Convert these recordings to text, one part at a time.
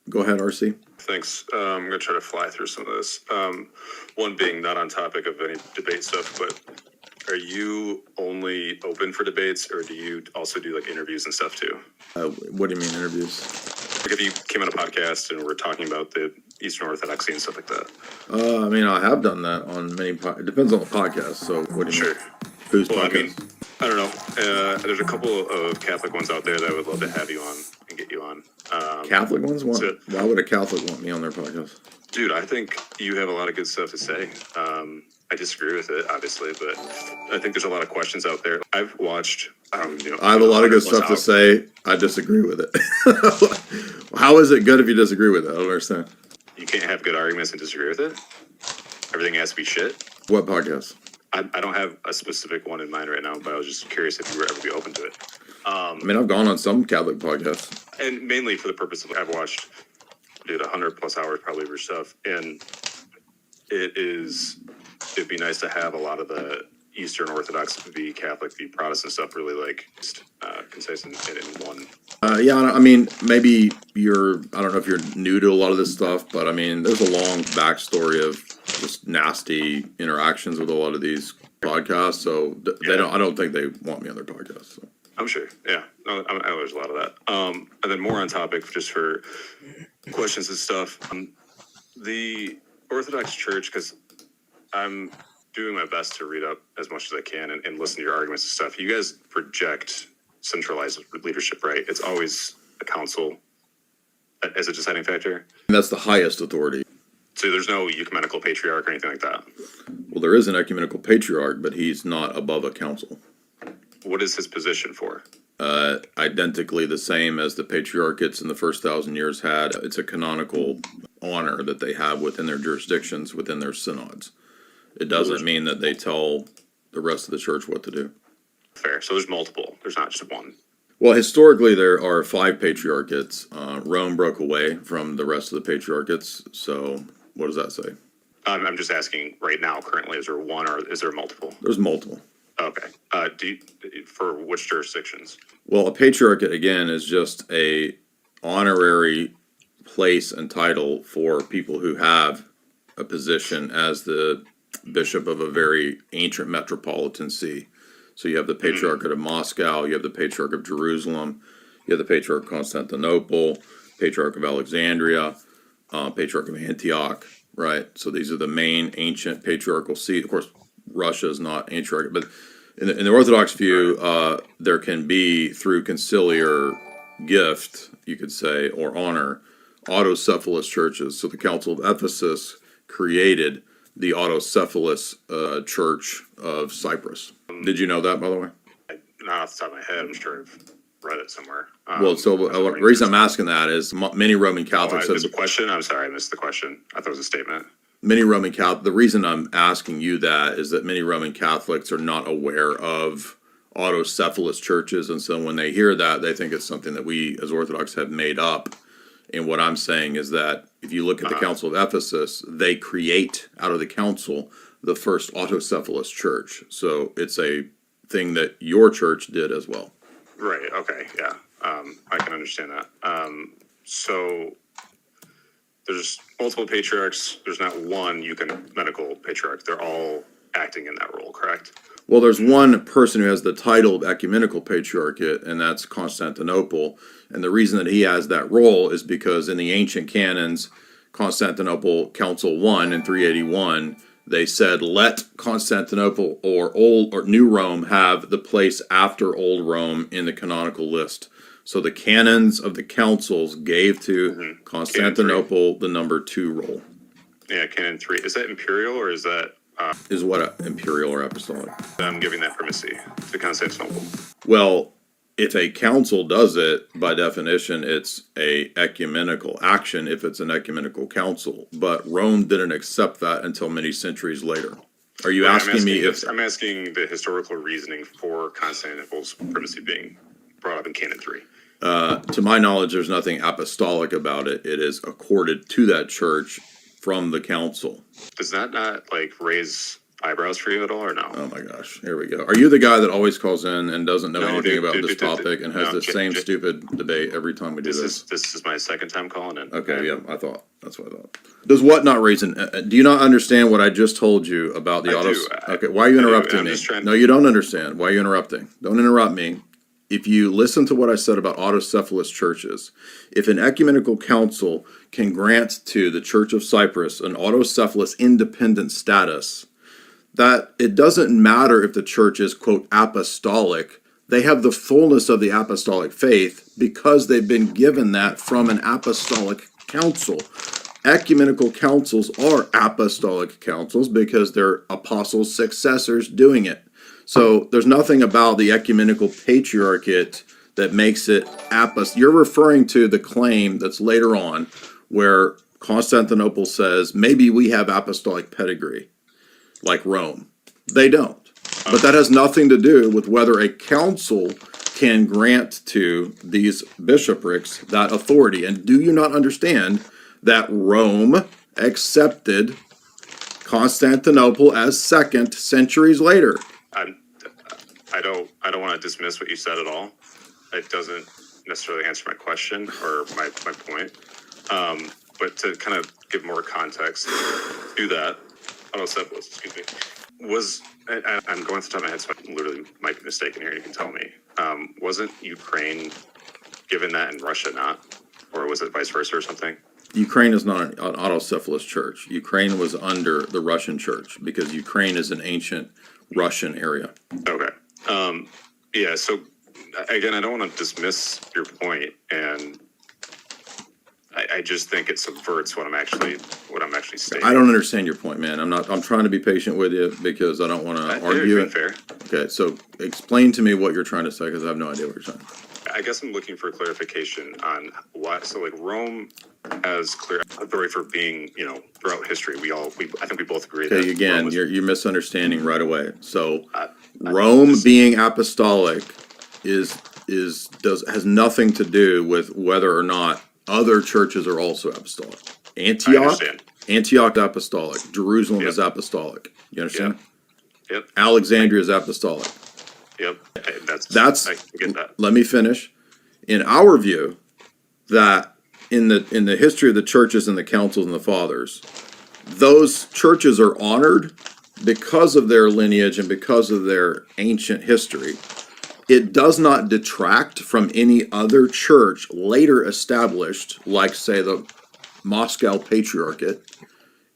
Go ahead, RC. Thanks. I'm going to try to fly through some of this. One being not on topic of any debate stuff, but are you only open for debates, or do you also do like interviews and stuff too? What do you mean interviews? Like if you came on a podcast and we're talking about the Eastern Orthodoxy and stuff like that. I mean, I have done that on many. It depends on the podcast. So what do you Sure. mean? Whose Well, podcast? I mean, I don't know. There's a couple of Catholic ones out there that I would love to have you on and get you on. Catholic ones? so- Why would a Catholic want me on their podcast? Dude, I think you have a lot of good stuff to say. I disagree with it, obviously, but I think there's a lot of questions out there. I've watched. I have a lot of good stuff to say. I disagree with it. How is it good if you disagree with it? I don't understand. You can't have good arguments and disagree with it. Everything has to be shit. What podcast? I don't have a specific one in mind right now, but I was just curious if you were ever be open to it. I mean, I've gone on some Catholic podcasts. And mainly for the purpose of I've watched, 100+ hours probably of your stuff, and it'd be nice to have a lot of the Eastern Orthodox v. Catholic v. Protestant stuff really like concise and in one. Yeah, I mean, maybe I don't know if you're new to a lot of this stuff, but I mean, there's a long backstory of just nasty interactions with a lot of these podcasts. So I don't think they want me on their podcast. So. I'm sure. Yeah. No, I know there's a lot of that. And then more on topic, just for questions and stuff. The Orthodox Church, because I'm doing my best to read up as much as I can and listen to your arguments and stuff. You guys project centralized leadership, right? It's always a council as a deciding factor. And that's the highest authority. So there's no ecumenical patriarch or anything like that. Well, there is an ecumenical patriarch, but he's not above a council. What is his position for? Identically the same as the patriarchates in the first 1,000 years had. It's a canonical honor that they have within their jurisdictions, within their synods. It doesn't mean that they tell the rest of the church what to do. Fair. So there's multiple. There's not just one. Well, historically, there are 5 patriarchates. Rome broke away from the rest of the patriarchates. So what does that say? I'm just asking right now, currently, is there one or is there multiple? There's multiple. Okay. For which jurisdictions? Well, a patriarchate, again, is just a honorary place and title for people who have a position as the bishop of a very ancient metropolitan see. So you have the Patriarchate of Moscow, you have the Patriarch of Jerusalem, you have the Patriarch of Constantinople, Patriarch of Alexandria, Patriarch of Antioch, right? So these are the main ancient patriarchal seats. Of course, Russia is not ancient, but in the Orthodox view, there can be, through conciliar gift, you could say, or honor, autocephalous churches. So the Council of Ephesus created the autocephalous Church of Cyprus. Did you know that, by the way? Not off the top of my head. I'm sure I've read it somewhere. The reason I'm asking that is many Roman Catholics. There's a question. I'm sorry, I missed the question. I thought it was a statement. Many Roman Catholics. The reason I'm asking you that is that many Roman Catholics are not aware of autocephalous churches, and so when they hear that, they think it's something that we as Orthodox have made up. And what I'm saying is that if you look at the Council of Ephesus, they create out of the council the first autocephalous church. So it's a thing that your church did as well. Right. Okay. Yeah. I can understand that. So there's multiple patriarchs. There's not one ecumenical patriarch. They're all acting in that role, correct? Well, there's one person who has the title of ecumenical patriarchate, and that's Constantinople. And the reason that he has that role is because in the ancient canons, Constantinople Council 1 in 381, they said, let Constantinople or Old or New Rome have the place after Old Rome in the canonical list. So the canons of the councils gave to Constantinople the number 2 role. Yeah, Canon 3. Is that imperial or is that... Is what, imperial or apostolic? I'm giving that primacy to Constantinople. Well, if a council does it, by definition, it's a ecumenical action if it's an ecumenical council. But Rome didn't accept that until many centuries later. Are you asking me if... I'm asking the historical reasoning for Constantinople's primacy being brought up in Canon 3. To my knowledge, there's nothing apostolic about it. It is accorded to that church from the council. Does that not raise eyebrows for you at all, or no? Oh my gosh, here we go. Are you the guy that always calls in and doesn't know No, anything dude, about dude, this dude, dude, topic and has no, the same J- stupid debate every time we do This is my second time calling in. Okay, yeah, I thought, that's what I thought. Does what not reason, do you not understand what I just told you about the I auto? do, Okay, why are you I do, interrupting I'm me? just trying- No, you don't understand. Why are you interrupting? Don't interrupt me. If you listen to what I said about autocephalous churches, if an ecumenical council can grant to the Church of Cyprus an autocephalous independent status, that it doesn't matter if the church is, quote, apostolic. They have the fullness of the apostolic faith because they've been given that from an apostolic council. Ecumenical councils are apostolic councils because they're apostles' successors doing it. So there's nothing about the ecumenical patriarchate that makes it You're referring to the claim that's later on where Constantinople says maybe we have apostolic pedigree, like Rome. They don't. But that has nothing to do with whether a council can grant to these bishoprics that authority. And do you not understand that Rome accepted Constantinople as second centuries later? I don't want to dismiss what you said at all. It doesn't necessarily answer my question or my point. But to kind of give more context to that, autocephalous, excuse me, I'm going off the top of my head, so I literally might be mistaken here. You can tell me. Wasn't Ukraine given that and Russia not? Or was it vice versa or something? Ukraine is not an autocephalous church. Ukraine was under the Russian church because Ukraine is an ancient Russian area. Okay. Yeah, so again, I don't want to dismiss your point, and I just think it subverts what I'm actually stating. I don't understand your point, man. I'm trying to be patient with you because I don't want to argue it. Fair. Okay, so explain to me what you're trying to say because I have no idea what you're saying. I guess I'm looking for clarification on why. So, like, Rome has clear authority for being, throughout history. I think we both agree. Okay, that again, you're misunderstanding right away. So, Rome being apostolic has nothing to do with whether or not other churches are also apostolic. Antioch apostolic. Jerusalem is apostolic. You understand? Yep. Alexandria is apostolic. Yep. That's I get that. Let me finish. In our view, that in the history of the churches and the councils and the fathers, those churches are honored because of their lineage and because of their ancient history. It does not detract from any other church later established, like, say, the Moscow Patriarchate.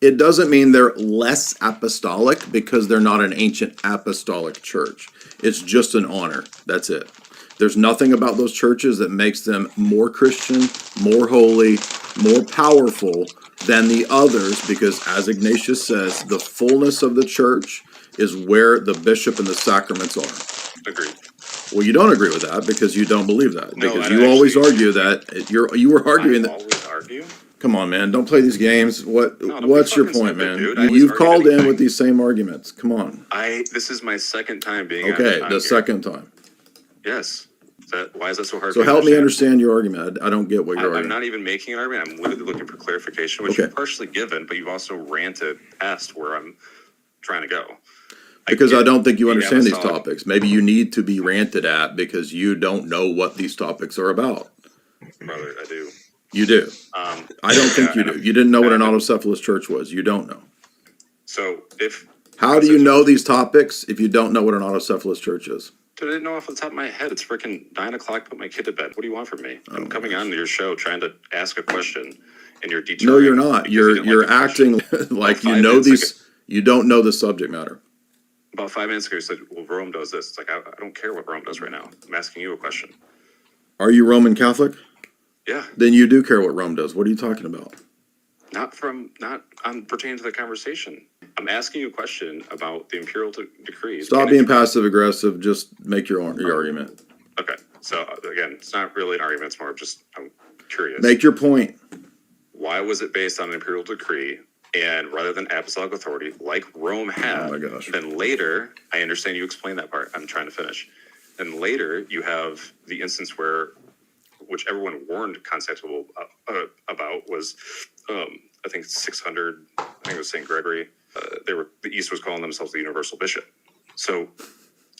It doesn't mean they're less apostolic because they're not an ancient apostolic church. It's just an honor. That's it. There's nothing about those churches that makes them more Christian, more holy, more powerful than the others because, as Ignatius says, the fullness of the church is where the bishop and the sacraments are. Agreed. Well, you don't agree with that because you don't believe that. No, because you always argue that you were arguing that. Always argue. Come on, man! Don't play these games. What's your point, man? Dude. You've called in with these same arguments. Come on. This is my second time being okay. on The here. second time. Yes. Why is that so hard? So help me understand your argument. I don't get what you're arguing. I'm not even making an argument. I'm literally looking for clarification, which you've partially given, but you've also ranted past where I'm trying to go. Because I don't think you understand these topics. Maybe you need to be ranted at because you don't know what these topics are about. Brother, I do. You do. I don't think you do. You didn't know what an autocephalous church was. You don't know. So how do you know these topics if you don't know what an autocephalous church is? Dude, I didn't know off the top of my head. It's freaking 9:00. Put my kid to bed. What do you want from me? I'm coming on to your show trying to ask a question, and you're deterring. No, you're not. You're acting like you know these. You don't know the subject matter. About 5 minutes ago, you said, "Well, Rome does this." It's like I don't care what Rome does right now. I'm asking you a question. Are you Roman Catholic? Yeah. Then you do care what Rome does. What are you talking about? Not pertaining to the conversation. I'm asking you a question about the imperial decrees. Stop being passive aggressive. Just make your argument. Okay. So again, it's not really an argument. It's more of just I'm curious. Make your point. Why was it based on an imperial decree? And rather than apostolic authority, like Rome had, oh my gosh. Then later, I understand you explained that part. I'm trying to finish. And later, you have the instance which everyone warned Constantinople about was, I think 600. I think it was St. Gregory. the East was calling themselves the universal bishop. So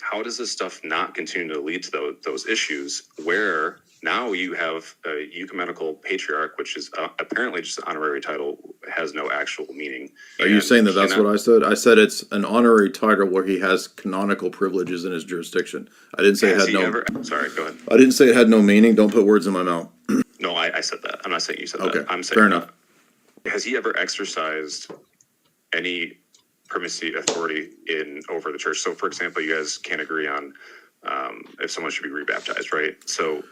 how does this stuff not continue to lead to those issues where now you have a ecumenical patriarch, which is apparently just an honorary title, has no actual meaning. Are you saying that that's what I said? I said it's an honorary title where he has canonical privileges in his jurisdiction. I didn't say it had no. Sorry, go ahead. I didn't say it had no meaning. Don't put words in my mouth. No, I said that. I'm not saying you said Okay, that. I'm saying fair enough. Has he ever exercised any primacy authority over the church? So, for example, you guys can't agree on if someone should be rebaptized, right? So,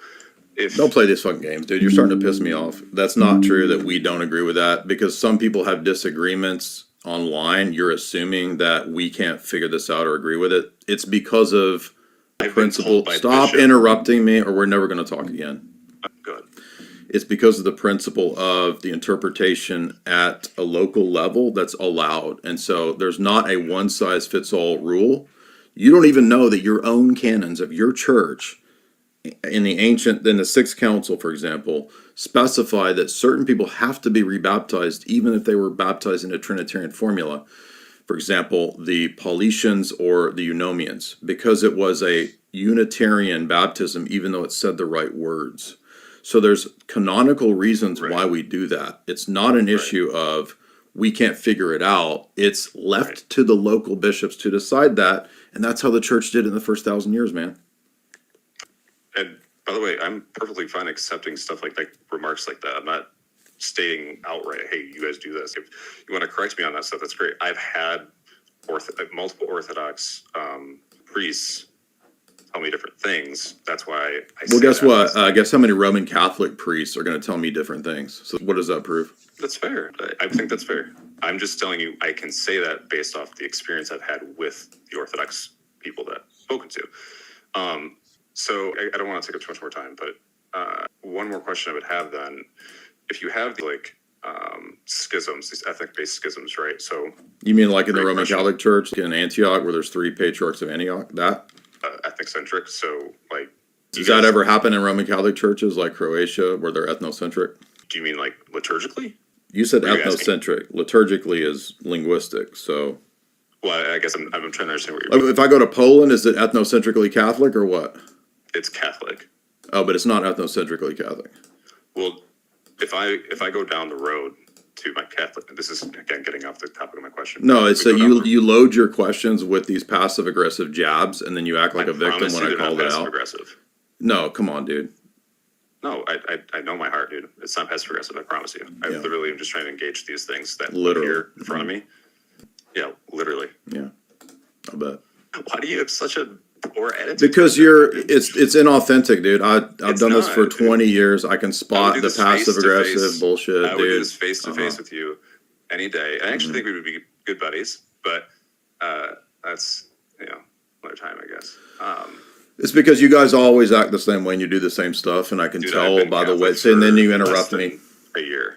Don't play these fucking games, dude. You're starting to piss me off. That's not true that we don't agree with that, because some people have disagreements online. You're assuming that we can't figure this out or agree with it. It's because of principle. Stop interrupting me or we're never going to talk again. Good. It's because of the principle of the interpretation at a local level that's allowed. And so there's not a one size fits all rule. You don't even know that your own canons of your church in the Sixth Council, for example, specify that certain people have to be rebaptized even if they were baptized in a Trinitarian formula. For example, the Paulicians or the Eunomians, because it was a Unitarian baptism, even though it said the right words. So there's canonical reasons why we do that. It's not an issue of we can't figure it out. It's left to the local bishops to decide that, and that's how the church did it in the first 1,000 years, man. And by the way, I'm perfectly fine accepting stuff like remarks like that. I'm not stating outright, hey, you guys do this. If you want to correct me on that stuff, that's great. I've had multiple Orthodox priests tell me different things. That's why well, guess what? Guess how many Roman Catholic priests are going to tell me different things? So what does that prove? That's fair. I think that's fair. I'm just telling you, I can say that based off the experience I've had with the Orthodox people that I've spoken to. So I don't want to take up too much more time, but one more question I would have then, if you have schisms, these ethnic-based schisms, right? So you mean like in the Roman Catholic Church in Antioch, where there's 3 patriarchs of Antioch? That ethnocentric. So does that ever happen in Roman Catholic churches like Croatia, where they're ethnocentric? Do you mean liturgically? You said ethnocentric. Liturgically is linguistic. So, well, I guess I'm trying to understand what you're. If I go to Poland, is it ethnocentrically Catholic or what? It's Catholic. Oh, but it's not ethnocentrically Catholic. Well, if I go down the road to my Catholic, this is again getting off the topic of my question. No, it's that you load your questions with these passive aggressive jabs, and then you act like a victim when I call it out. Aggressive. No, come on, dude. No, I know my heart, dude. It's not passive aggressive. I promise you. I literally am just trying to engage these things that are here in front of me. Yeah, literally. Yeah, I bet. Why do you have such a poor attitude? Because it's inauthentic, dude. I've done this for 20 years. I can spot the passive aggressive bullshit, I would do this face to face with you any day. I actually think we would be good buddies, but that's another time, I guess. It's because you guys always act the same way and you do the same stuff, and I can tell by the way. And then you interrupt me. A year.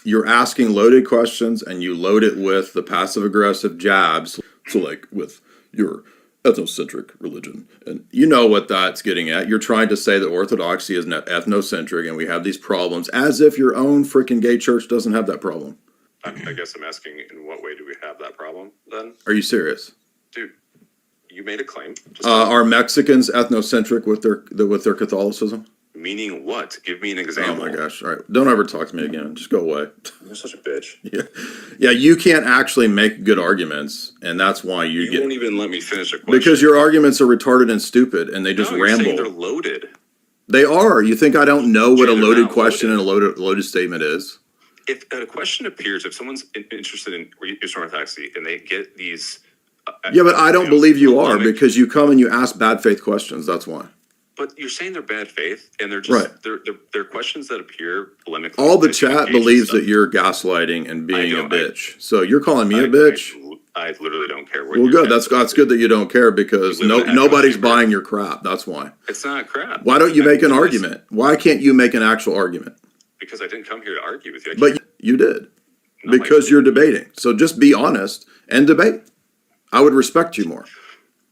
You're asking loaded questions, and you load it with the passive aggressive jabs. So, like with your ethnocentric religion, and you know what that's getting at. You're trying to say that orthodoxy is ethnocentric, and we have these problems, as if your own freaking gay church doesn't have that problem. I guess I'm asking, in what way do we have that problem then? Are you serious, dude? You made a claim. Are Mexicans ethnocentric with their Catholicism? Meaning what? Give me an example. Oh my gosh! All right, don't ever talk to me again. Just go away. You're such a bitch. Yeah. You can't actually make good arguments, and that's why you won't even let me finish a question. Because your arguments are retarded and stupid, and they just ramble. You're saying they're loaded. They are. You think I don't know what a loaded question and a loaded statement is? If a question appears, if someone's interested in Eastern Orthodoxy and they get these. Yeah, but I don't believe you are, because you come and you ask bad faith questions. That's why. But you're saying they're bad faith, and they're just they're questions that appear polemically. All the chat believes that you're gaslighting and being a bitch. So you're calling me a bitch? I literally don't care. Well, good. That's good that you don't care, because nobody's buying your crap. That's why. It's not crap. Why don't you make an argument? Why can't you make an actual argument? Because I didn't come here to argue with you. But you did, because you're debating. So just be honest and debate. I would respect you more.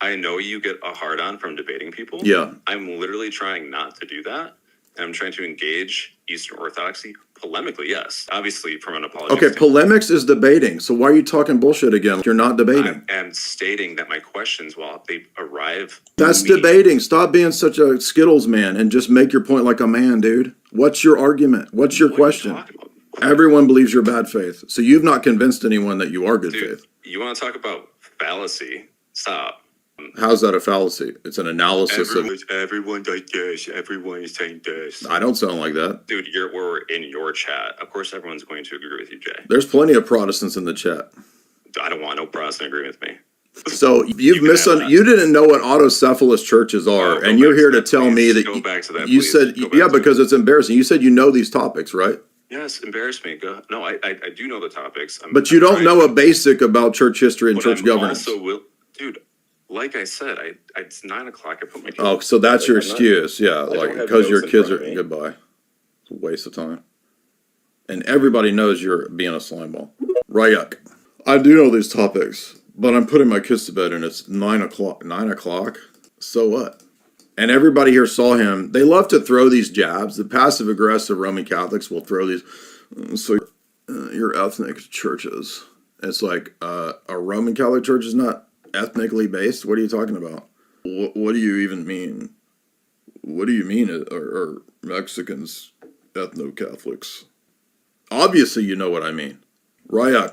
I know you get a hard on from debating people. Yeah. I'm literally trying not to do that. And I'm trying to engage Eastern Orthodoxy polemically, yes. Obviously, from an apology. Okay, polemics is debating. So why are you talking bullshit again? You're not debating. I am stating that my questions, while they arrive. That's debating. Stop being such a Skittles man and just make your point like a man, dude. What's your argument? What's your question? Everyone believes you're bad faith. So you've not convinced anyone that you are good faith. You want to talk about fallacy? Stop. How's that a fallacy? It's an analysis of. Everyone like this. Everyone is saying this. I don't sound like that. Dude, we're in your chat. Of course, everyone's going to agree with you, Jay. There's plenty of Protestants in the chat. I don't want no Protestant agreeing with me. So you didn't know what autocephalous churches are, and you're here to tell me that go back to that. You said, yeah, because it's embarrassing. You said you know these topics, right? Yes, embarrass me. Go. No, I do know the topics. But you don't know a basic about church history and church governance. Dude, like I said, it's 9 o'clock. I put my kids. Oh, so that's your excuse, yeah, like because your kids are goodbye. It's a waste of time. And everybody knows you're being a slime ball. Ryak. I do know these topics, but I'm putting my kids to bed and it's 9 o'clock. 9 o'clock? So what? And everybody here saw him. They love to throw these jabs. The passive aggressive Roman Catholics will throw these. So your ethnic churches. It's like a Roman Catholic church is not ethnically based. What are you talking about? What do you even mean? What do you mean are Mexicans ethno-Catholics? Obviously you know what I mean. Ryak.